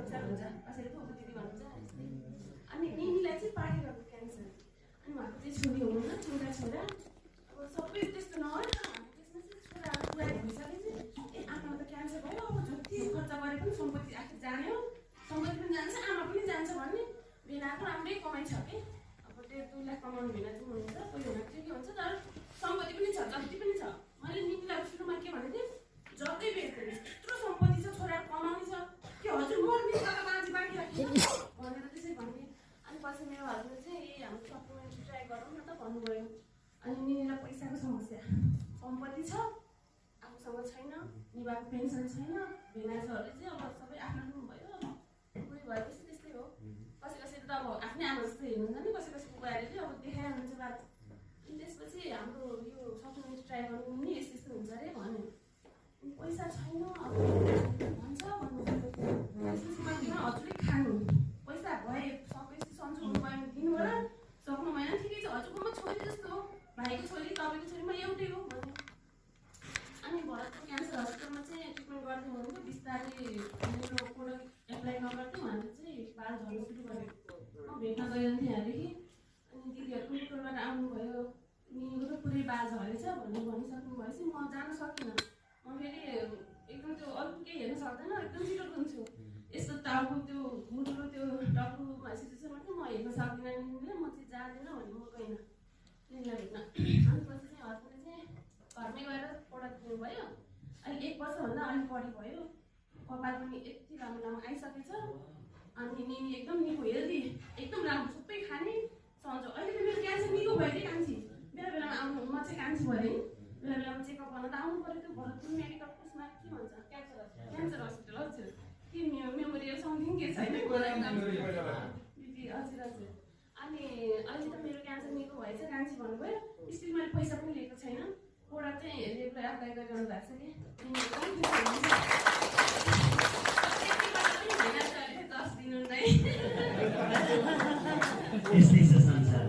हुन्छ कसैले फुपू दिदी भन्नुहुन्छ अनि निनीलाई चाहिँ पार्टीको क्यान्सर अनि उहाँको चाहिँ छोरी हुनुहुन्न छोरा अब सबै त्यस्तो नहोस् त्यसमा चाहिँ छोराहरू पुरा भइसकेपछि ए आमामा त क्यान्सर भयो अब जति खर्च गरे पनि सम्पत्ति आखिर जाने हो सम्पत्ति पनि जान्छ आमा पनि जान्छ भन्ने बिनाको राम्रै कमाइ छ कि अब त्यो 2 लाख कमाउनु बिना चाहिँ हुन्छ कोही हुन के हुन्छ तर सम्पत्ति पनि छ जति पनि छ मैले निनीलाई सुरुमा के भनेको थिएँ जति बेच्दैन यत्रो सम्पत्ति छ छोराहरू कमाउने छ कि हजुर मर्ने जग्गा बाँची बाँकी राखिन्छ भनेर त्यसै भन्ने अनि पछि मेरो हस्बेन्ड चाहिँ ए हाम्रो सप्लिमेन्ट ट्राई गरौँ न त भन्नुभयो अनि निनीलाई पैसाको समस्या सम्पत्ति छ आफूसँग छैन निभाको पेन्सन छैन भेनाजहरूले चाहिँ अब सबै आफ्नो आफ्नो भयो बुढी भएपछि त्यस्तै हो कसैले त अब आफ्नै आमा जस्तो हेर्नुहुन्छ नि कसैको बुहारीले चाहिँ अब देखाइहाल्नुहुन्छ बात अनि त्यसपछि हाम्रो यो सप्लिमेन्ट ट्राई गर्नु नि यस्तो यस्तो हुन्छ अरे भन्यो पैसा छैन अब भन्छ भन्नु हजुरले खानु पैसा भए सकेपछि सन्चो हुनु भयो भने दिनु होला सक्नु भएन ठिकै छ हजुरकोमा छोरी जस्तो हो भाइको छोरी तपाईँको छोरीमा एउटै हो भन्यो अनि भरतको क्यान्सर हस्पिटलमा चाहिँ ट्रिटमेन्ट गर्दै हुनुहुन्थ्यो बिस्तारै मेरो प्रोडक्ट एप्लाई नगर्दै उहाँले चाहिँ बाल झर्नु सुरु गरेको म भेट्न गइरहन्थेँ यहाँदेखि अनि दिदीहरू पनि टोलबाट आउनुभयो निको त पुरै बाल झरेछ भन्ने भनिसक्नु भएपछि म जान सकिनँ म फेरि एकदम त्यो अरू केही हेर्न सक्दैन एकदम छिटो रुन्छु यस्तो टाउको त्यो मुटुको त्यो टाउकोमा सिचुएसनमा चाहिँ म हेर्न सक्दिनँ निनीलाई म चाहिँ जाँदिनँ भने म गइनँ निनीलाई भेट्न अनि पछि चाहिँ हस्बेन्डले चाहिँ घरमै गएर प्रोडक्ट दिनुभयो अहिले 1 वर्षभन्दा अलिक बढी भयो कपाल पनि यति लामो लामो आइसकेछ अनि निनी एकदम निको हेल्दी एकदम राम्रो सबै खाने सन्चो अहिले त मेरो क्यान्सर निको भयो कि कान्छी बेला बेलामा आउनु म चाहिँ कान्छी भएँ बेला बेलामा चेकअप गर्न त आउनु पऱ्यो त्यो भरतपुर मेडिकल उसमा के भन्छ क्यान्सर हस्पिटल हजुर के मेमोरियल समथिङ के छैन दिदी हजुर हजुर अनि अहिले त मेरो क्यान्सर निको भएछ कान्छी भन्नुभयो स्टिल मैले पैसा पनि लिएको छैन प्रोडक्ट चाहिँ रेगुलर एप्लाई गरिरहनु भएको छ कि 10 दिन यस्तै छ संसार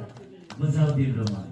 बचाउ तिम्रो मन